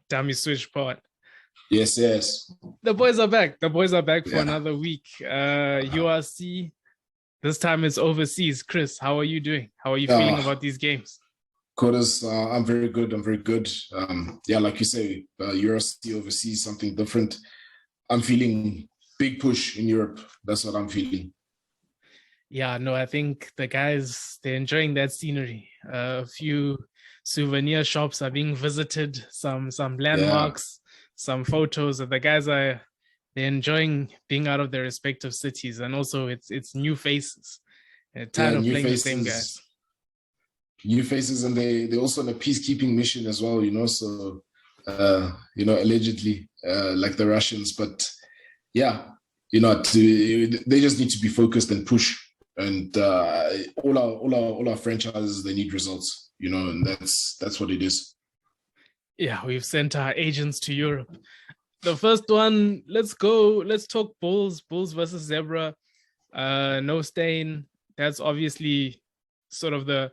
Damn, you switch part. Yes, yes. The boys are back. The boys are back for Yeah. another week. URC. This time it's overseas. Chris, how are you doing? How are you feeling Uh, about these games? Quotas, I'm very good. I'm very good. Yeah, like you say, URC overseas, something different. I'm feeling big push in Europe. That's what I'm feeling. Yeah, no, I think the guys, they're enjoying that scenery. A few souvenir shops are being visited, some Yeah, landmarks, some photos. The guys are they're enjoying being out of their respective cities, and also it's new faces. They're tired yeah, of playing the same guys. new faces, and they also on a peacekeeping mission as well. So allegedly, like the Russians, but yeah, they just need to be focused and push. And all our franchises, they need results, and that's what it is. Yeah, we've sent our agents to Europe. The first one, let's go. Let's talk Bulls. Bulls versus Zebra. No stain. That's obviously sort of the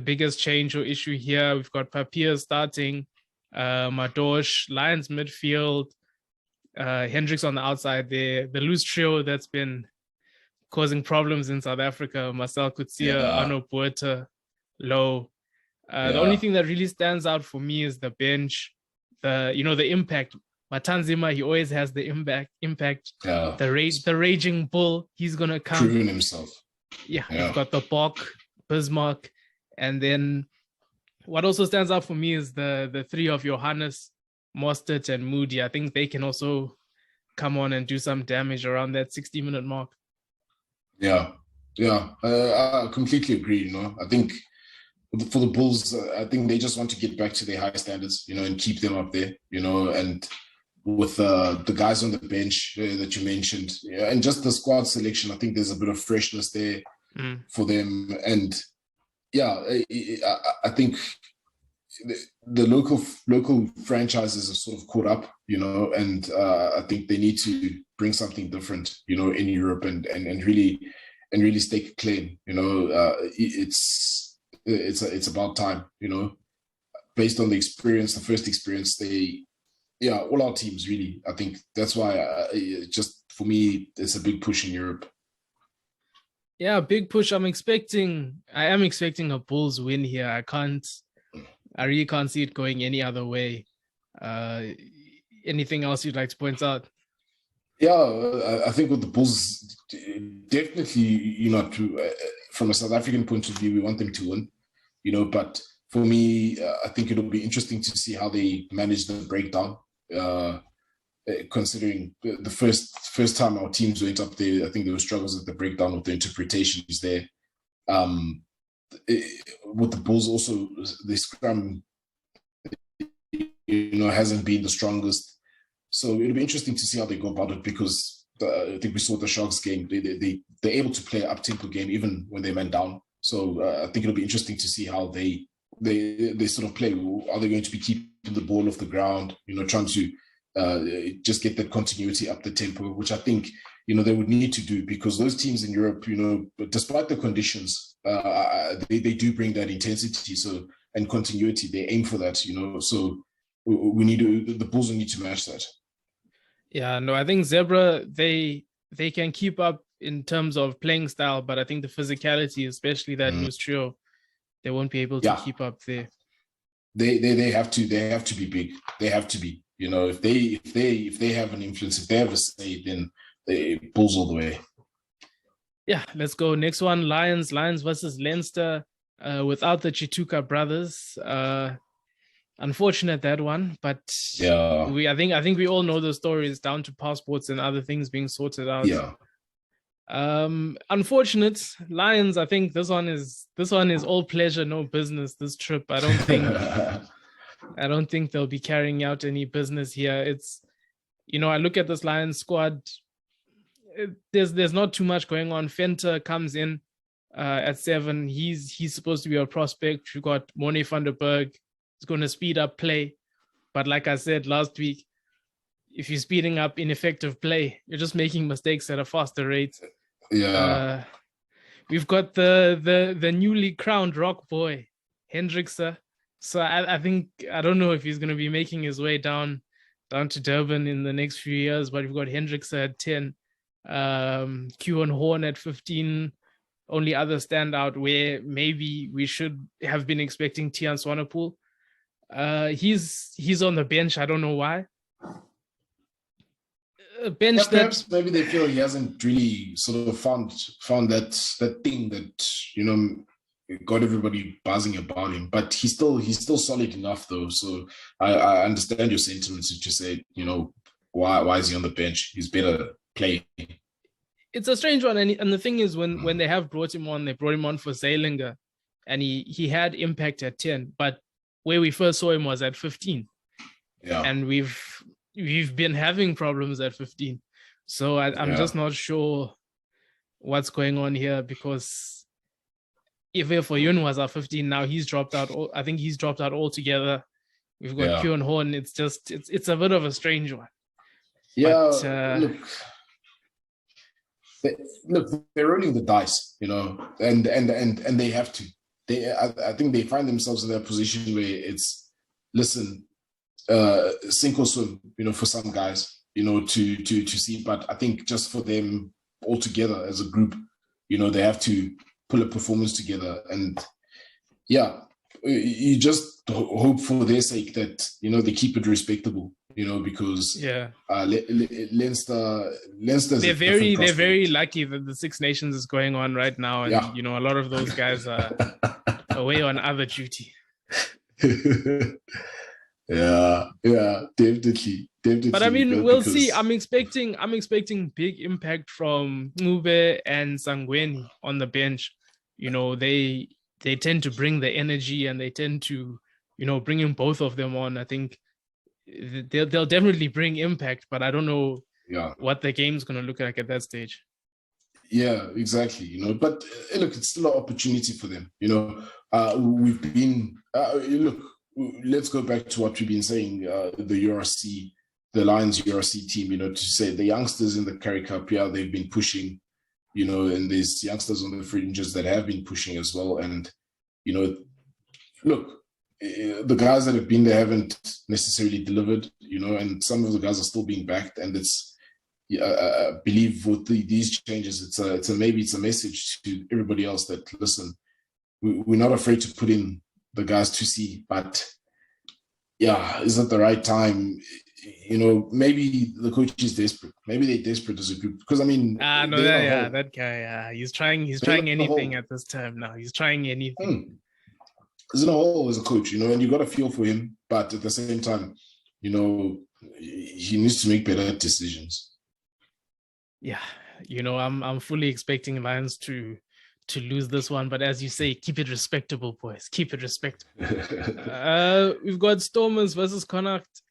biggest change or issue here. We've got Papier starting, Madosh, Lions midfield, Hendricks on the outside there. The loose trio that's been causing problems in South Africa: Marcel Kutsia, Yeah, Arno Buerta, Low. The only yeah, thing that really stands out for me is the bench, the impact. Matanzima, he always has the impact. yeah. The raging bull, he's gonna come. Proven himself. Yeah, we've Yeah, got the Bok, Bismarck, and then what also stands out for me is the three of Johannes, Mostert, and Moody. I think they can also come on and do some damage around that 60-minute mark. yeah, yeah. I completely agree. I think for the Bulls, I think they just want to get back to their high standards, and keep them up there, and with the guys on the bench that you mentioned, yeah, and just the squad selection, I think there's a bit of freshness there for them. And yeah, I think the local franchises have sort of caught up, and I think they need to bring something different, in Europe and really stake a claim. It's about time, based on the experience, the first experience. All our teams really. I think that's why just for me, it's a big push in Europe. Yeah, big push. I am expecting a Bulls win here. I really can't see it going any other way. Anything else you'd like to point out? Yeah, I think with the Bulls, definitely, from a South African point of view, we want them to win, but for me, I think it'll be interesting to see how they manage the breakdown, considering the first time our teams went up there. I think there were struggles with the breakdown of the interpretations there. With the Bulls also, the scrum, hasn't been the strongest. So it'll be interesting to see how they go about it, because I think we saw the Sharks game. They're able to play an up-tempo game even when they went down. So I think it'll be interesting to see how they sort of play. Are they going to be keeping the ball off the ground, trying to just get that continuity up the tempo, which I think, they would need to do, because those teams in Europe, despite the conditions, they do bring that intensity and continuity. They aim for that, so the Bulls will need to match that. Yeah, no, I think Zebra, they can keep up in terms of playing style, but I think the physicality, especially that loose trio, they won't be able to keep up there. They have to be big. They have to be. If they have an influence, if they have a say, then they Bulls all the way. Yeah, let's go. Next one, Lions versus Leinster, without the Chituka brothers. Unfortunate that one, but yeah, I think we all know the story is down to passports and other things being sorted out. Yeah. Unfortunate. Lions, I think this one is all pleasure, no business. This trip, I don't think they'll be carrying out any business here. It's, I look at this Lions squad. There's not too much going on. Fenter comes in at 7. He's supposed to be a prospect. You got Mone van der Berg. It's going to speed up play. But like I said last week, if you're speeding up ineffective play, you're just making mistakes at a faster rate. Yeah. We've got the newly crowned rock boy, Hendricks. So I think I don't know if he's going to be making his way down to Durban in the next few years. But we've got Hendricks at 10, Q Horn at 15. Only other standout where maybe we should have been expecting Tian Swanepoel. He's on the bench. I don't know why. Bench perhaps maybe they feel he hasn't really sort of found that thing that got everybody buzzing about him. But he's still solid enough though. So I understand your sentiments to say why is he on the bench? He's better play. It's a strange one, and the thing is when they have brought him on, they brought him on for Zeilinger, and he had impact at 10, but where we first saw him was at 15. Yeah, and we've been having problems at 15. So I'm just not sure what's going on here, because if Yun was at 15, now he's dropped out. I think he's dropped out altogether. We've got Q Horn. It's just it's a bit of a strange one. Yeah, look, they're rolling the dice, and they have to. I think they find themselves in that position where it's, listen, sink or swim, for some guys, to see. But I think just for them all together as a group, they have to pull a performance together. And you just hope for their sake that, they keep it respectable, because Leinster, they're very lucky that the Six Nations is going on right now. And, a lot of those guys are away on other duty. Yeah, definitely. But I mean, we'll see. I'm expecting big impact from Ngube and Sangweni on the bench. They tend to bring the energy, and they tend to, bringing both of them on. I think they'll definitely bring impact, but I don't know what the game's going to look like at that stage. Yeah, exactly. But look, it's still an opportunity for them. We've been look. Let's go back to what we've been saying. The URC, the Lions URC team. To say the youngsters in the Currie Cup, they've been pushing. And there's youngsters on the fringes that have been pushing as well. And look, the guys that have been there haven't necessarily delivered. And some of the guys are still being backed. And it's, I believe with these changes, it's a message to everybody else that, listen, we're not afraid to put in the guys to see, but is it the right time? Maybe the coach is desperate. Maybe they're desperate as a group, because I mean, that guy, he's trying anything at this time now. He's trying anything. He's in a hole as a coach, and you got to feel for him, but at the same time, he needs to make better decisions. Yeah, I'm fully expecting Lions to lose this one, but as you say, keep it respectable, boys. Keep it respectable. We've got Stormers versus Connacht.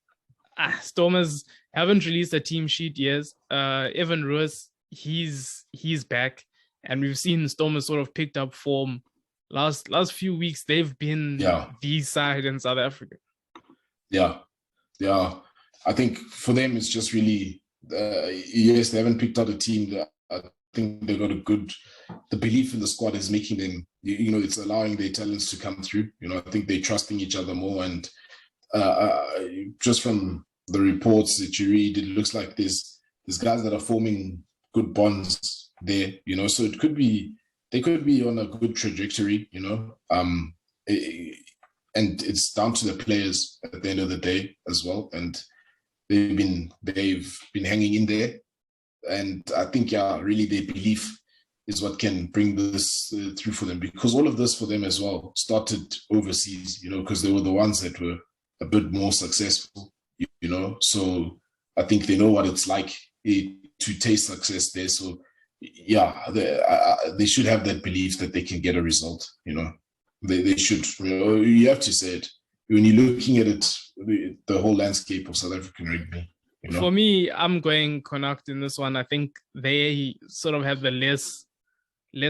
Stormers haven't released a team sheet yet. Evan Roos, he's back, and we've seen Stormers sort of picked up form. Last few weeks, they've been the side in South Africa. Yeah. I think for them, it's just really yes, they haven't picked out a team that I think they got the belief in the squad is making them, it's allowing their talents to come through. I think they're trusting each other more. And just from the reports that you read, it looks like there's guys that are forming good bonds there, so they could be on a good trajectory, and it's down to the players at the end of the day as well. And they've been hanging in there. And I think, really their belief is what can bring this through for them, because all of this for them as well started overseas, because they were the ones that were a bit more successful, so I think they know what it's like to taste success there. So they should have that belief that they can get a result. They should. You have to say it when you're looking at it, the whole landscape of South African rugby. For me, I'm going Connacht in this one. I think they sort of have the less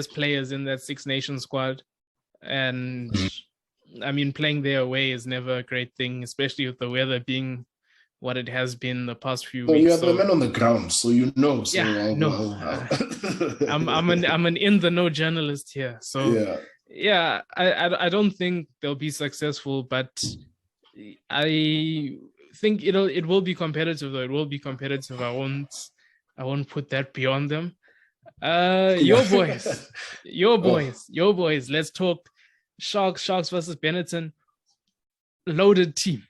players in that Six Nations squad, and I mean, playing their away is never a great thing, especially with the weather being what it has been the past few weeks. You are the man on the ground, so So I'm an in the know journalist here. So Yeah, I don't think they'll be successful, but I think it will be competitive though. It will be competitive. I won't put that beyond them. Your Yeah. boys, your Oh, boys, your boys. Let's talk Sharks versus Benetton. Loaded team.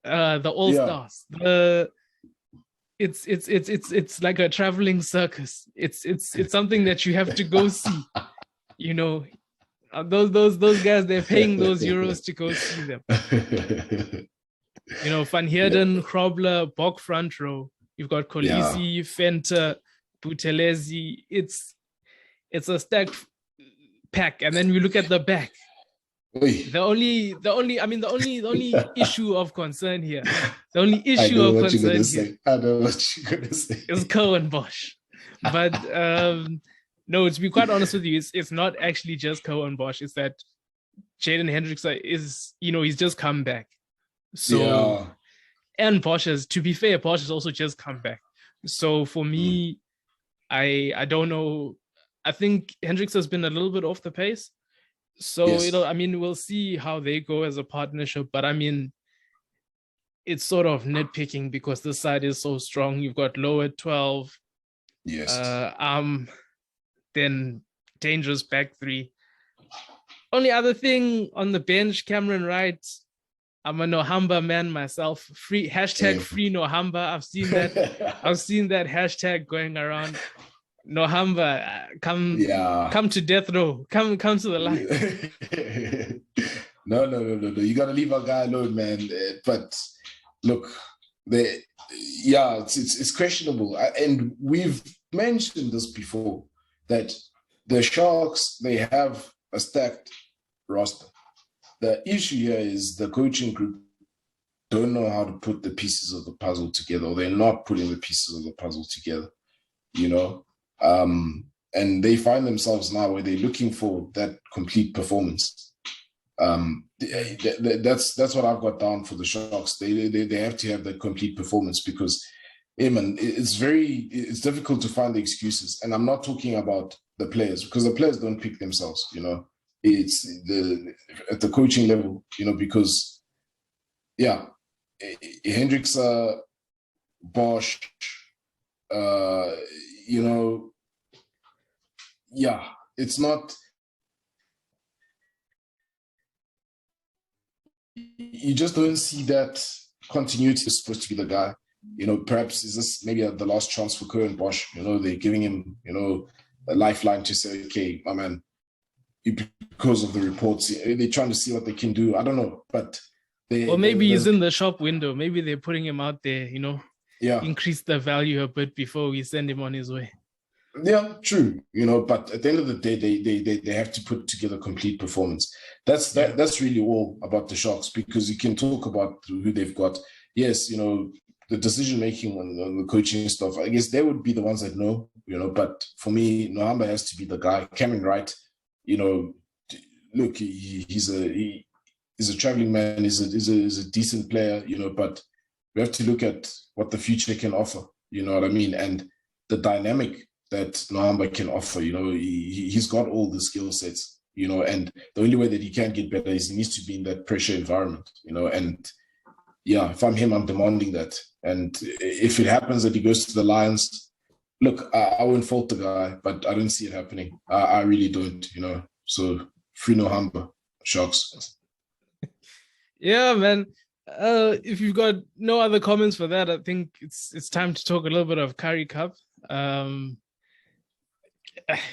The All yeah. Stars. It's like a traveling circus. It's something that you have to go see. You know, those guys, they're paying those euros to go see them. Van Yeah. Heerden, Krobler, Bok front row. You've got Yeah. Colisi, Fenter, Buthelezi. It's a stacked pack. And then we look at the back. Oy. The only issue of concern here, the only I issue know of what you're gonna concern here say. I know what you're gonna say. is Cohen Bosch. But no, to be quite honest with you, it's not actually just Cohen Bosch. It's that Jaden Hendricks is, he's just come back. So, Yeah. and Bosch to be fair, Bosch has also just come back. So for Mm. me, I don't know. I think Hendricks has been a little bit off the pace. So, Yes. we'll see how they go as a partnership. But it's sort of nitpicking because this side is so strong. You've got Low at 12, Yes. then dangerous back three. Only other thing on the bench, Cameron Wright. I'm a Nohamba man myself. Free Same. free Nohamba. I've seen that hashtag going around. Nohamba, Yeah. come to death row. Come to the line. No. You gotta leave our guy alone, man. But look, it's questionable, and we've mentioned this before that the Sharks, they have a stacked roster. The issue here is the coaching group don't know how to put the pieces of the puzzle together, or they're not putting the pieces of the puzzle together, and they find themselves now where they're looking for that complete performance. That's what I've got down for the Sharks. They have to have that complete performance because, man, it's difficult to find the excuses. And I'm not talking about the players because the players don't pick themselves. It's at the coaching level. Because Hendricks, Bosch, it's not. You just don't see that continuity is supposed to be the guy. Perhaps is this maybe the last chance for Currie and Bosch? They're giving him, a lifeline to say, okay, my man, because of the reports, they're trying to see what they can do. I don't know, but or maybe he's in the shop window. Maybe they're putting him out there, increase the value a bit before we send him on his way. Yeah, true. But at the end of the day, they have to put together complete performance. That's really all about the Sharks, because you can talk about who they've got. Yes, the decision making on the coaching stuff, I guess they would be the ones that know. But for me, Nohamba has to be the guy. Cameron Wright, look, he's a traveling man. He's a decent player. But we have to look at what the future can offer. You know what I mean? And the dynamic that Nohamba can offer, he's got all the skill sets, and the only way that he can get better is he needs to be in that pressure environment, and if I'm him, I'm demanding that. And if it happens that he goes to the Lions, look, I won't fault the guy, but I don't see it happening. I really don't, so free Nohamba, Sharks. Yeah, man. If you've got no other comments for that, I think it's time to talk a little bit of Currie Cup.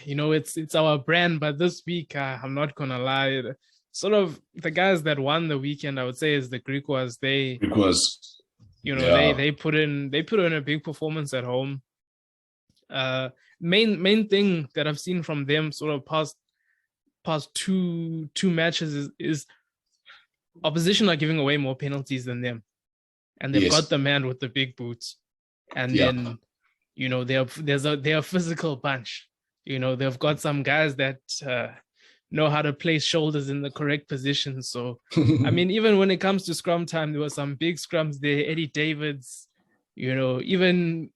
It's our brand, but this week, I'm not gonna lie, sort of the guys that won the weekend, I would say, is the Griquas. They put in a big performance at home. Main thing that I've seen from them sort of past two matches is opposition are giving away more penalties than them, and they've got the man with the big boots, and then they're a physical bunch. They've got some guys that know how to place shoulders in the correct position. So, even when it comes to scrum time, there were some big scrums there. Eddie Davids, even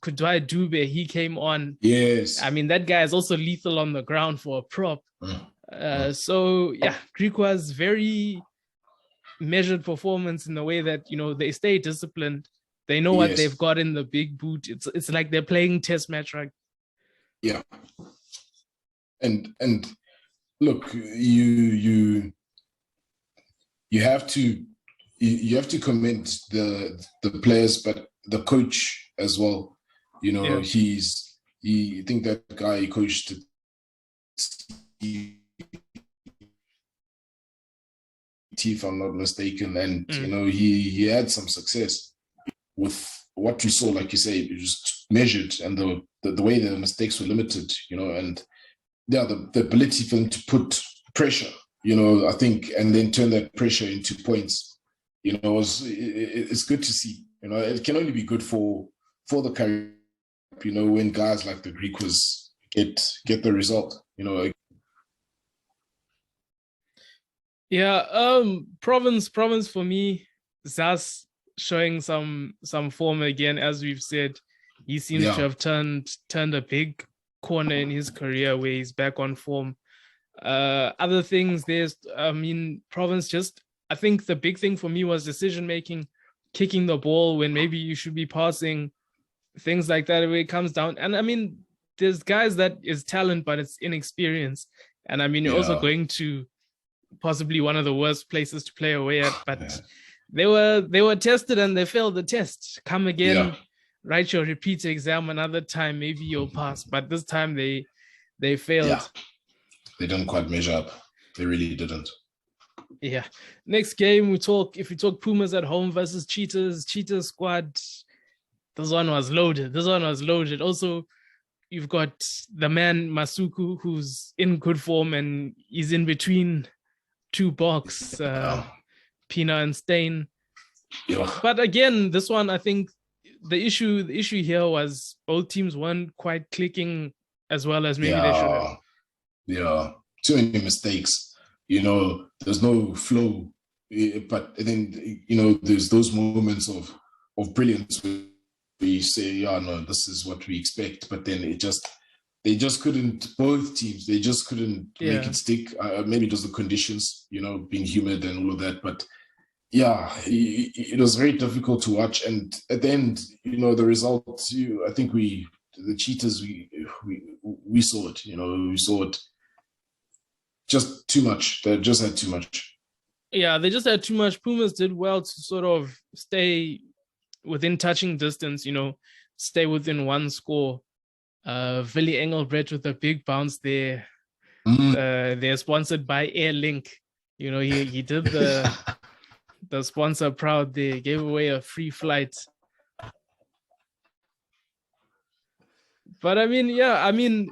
Kudwai Dube, he came on. Yes. That guy is also lethal on the ground for a prop. So yeah, Greek was very measured performance in the way that, you know, they stay disciplined. They know what they've Yes. got in the big boot. It's like they're playing test match rugby. Yeah. And look, you have to you have to commend the players, but the coach as well. You know, Yeah. I think that guy he coached if I'm not mistaken, and you know he had some success with what we saw. Like you say, it was measured, and the way the mistakes were limited. You know, and yeah, the ability for them to put pressure. You know, I think, and then turn that pressure into points. You know, it's good to see. You know, it can only be good for the Currie. You know, when guys like the Greek was get the result. You know. Yeah, province for me, Zas showing some form again. As we've said, he seems to have turned a big corner in his career where he's back on form. Other things, province just, I think the big thing for me was decision making, kicking the ball when maybe you should be passing, things like that where it comes down. And I mean, there's guys that is talent, but it's inexperience. And I mean, you're also going to possibly one of the worst places to play away at, but they were tested and they failed the test. Come again, write your repeat exam another time, maybe you'll pass. But this time they failed. Yeah. They didn't quite measure up. They really didn't. Yeah. Next game, if we talk Pumas at home versus Cheetahs squad, this one was loaded. Also, you've got the man Masuku, who's in good form and he's in between two box, Pina and Stain. But again, this one, I think the issue here was both teams weren't quite clicking as well as maybe they should have. Yeah, too many mistakes. You know, there's no flow. But then, you know, there's those moments of brilliance where you say, yeah, no, this is what we expect. But then they just couldn't, both teams, they just couldn't make it stick. Maybe it was the conditions, you know, being humid and all of that. But yeah, it was very difficult to watch. And at the end, you know, the results, I think the Cheetahs, we saw it, you know, we saw it just too much. They just had too much. Yeah, they just had too much. Pumas did well to sort of stay within touching distance, you know, stay within one score. Willie Engelbrecht with a big bounce there. They're sponsored by Air Link. You know, he did the sponsor proud. They gave away a free flight. But I mean,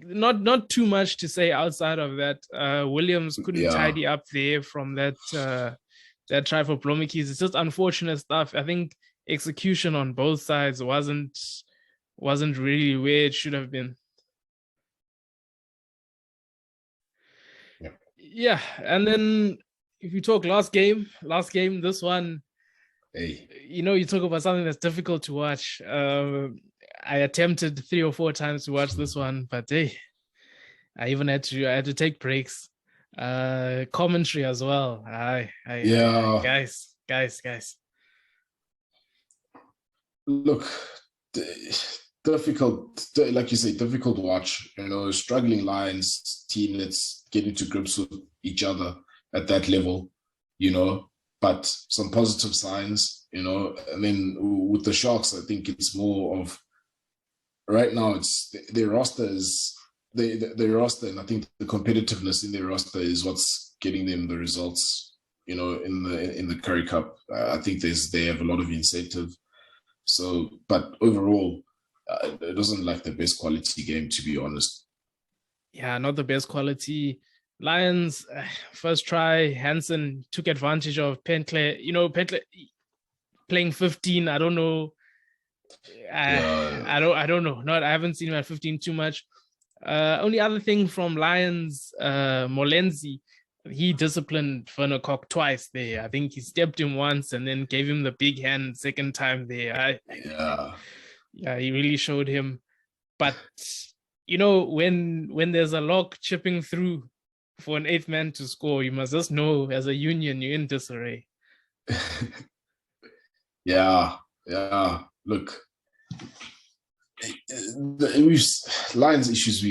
not too much to say outside of that. Williams couldn't tidy up there from that try for Blommetjies. It's just unfortunate stuff. I think execution on both sides wasn't really where it should have been. Yeah, and then if you talk last game, this one, you know, you talk about something that's difficult to watch. I attempted 3 or 4 times to watch this one, but hey, I had to take breaks. Commentary as well. Guys. Look, difficult, like you say, difficult to watch. You know, struggling Lions team that's getting to grips with each other at that level. You know, but some positive signs. You know, I mean, with the Sharks, I think it's more of right now. It's their roster is their roster, and I think the competitiveness in their roster is what's getting them the results. You know, in the Currie Cup, I think they have a lot of incentive. So, but overall, it wasn't like the best quality game, to be honest. Yeah, not the best quality. Lions, first try, Hansen took advantage of Pentler. You know, Pentler playing 15. I don't know. I don't know. I haven't seen him at 15 too much. Only other thing from Lions, Molenzi, he disciplined Werner Koch twice there. I think he stepped him once and then gave him the big hand second time there. He really showed him. But you know, when there's a lock chipping through, for an eighth man to score, you must just know as a union you're in disarray. Yeah. Look, we've Lions issues.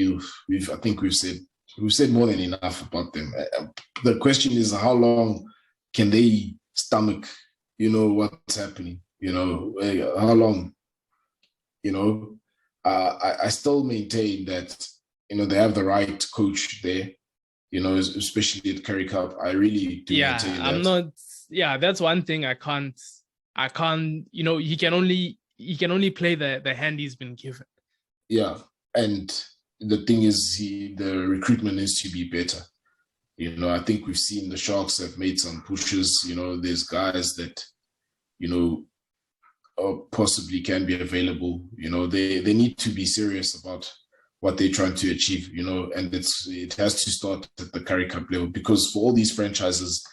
I think we've said more than enough about them. The question is, how long can they stomach? What's happening. How long. I still maintain that they have the right coach there. Especially at Currie Cup. I really do maintain that. I'm not. Yeah, that's one thing I can't. He can only play the hand he's been given. Yeah, and the thing is, the recruitment needs to be better. I think we've seen the Sharks have made some pushes. There's guys that possibly can be available. They need to be serious about what they're trying to achieve, and it has to start at the Currie Cup level, because for all these franchises,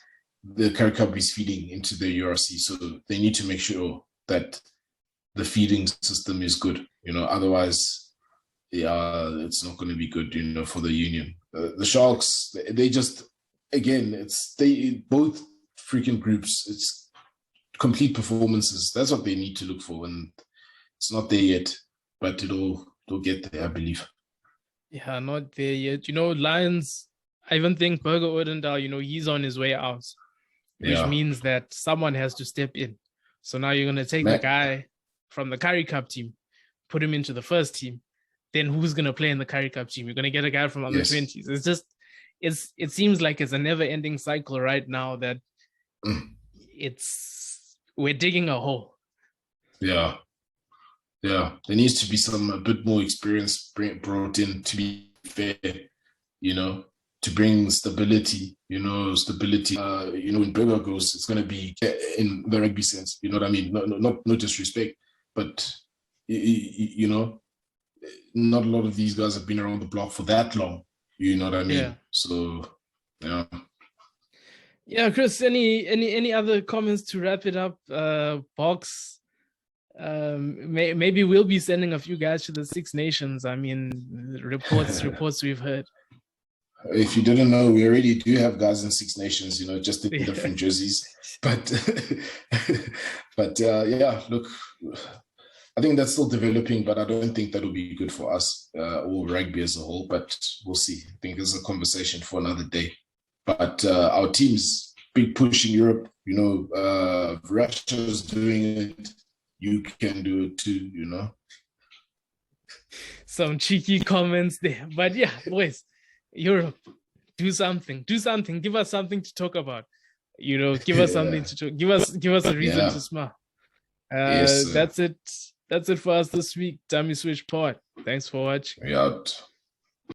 the Currie Cup is feeding into the URC, so they need to make sure that the feeding system is good, otherwise, it's not going to be good, for the union. The Sharks, they just, again, both freaking groups, it's complete performances. That's what they need to look for, and it's not there yet, but it'll get there, I believe. Yeah, not there yet. Lions, I even think Berger Odendahl, he's on his way out, which means that someone has to step in. So now you're going to take the guy from the Currie Cup team, put him into the first team. Then who's going to play in the Currie Cup team? You're going to get a guy from under 20s. It's just, it seems like it's a never-ending cycle right now that we're digging a hole. Yeah. Yeah, there needs to be a bit more experience brought in, to be fair, to bring stability, when Berger goes, it's going to be in the rugby sense, you know what I mean? No disrespect, but, not a lot of these guys have been around the block for that long, you know what I mean? Yeah. So, yeah. Yeah, Chris, any other comments to wrap it up? Box, maybe we'll be sending a few guys to the Six Nations. I mean, reports we've heard. If you didn't know, we already do have guys in Six Nations, just in different jerseys. But yeah, look, I think that's still developing, but I don't think that'll be good for us or rugby as a whole. But we'll see. I think there's a conversation for another day. But our team's big push in Europe. Russia's doing it. You can do it too, Some cheeky comments there, but yeah, boys, Europe, do something, give us something to talk about, give us something to talk, give us a reason to smile. That's it for us this week. Dummy Switch Pod. Thanks for watching. We out.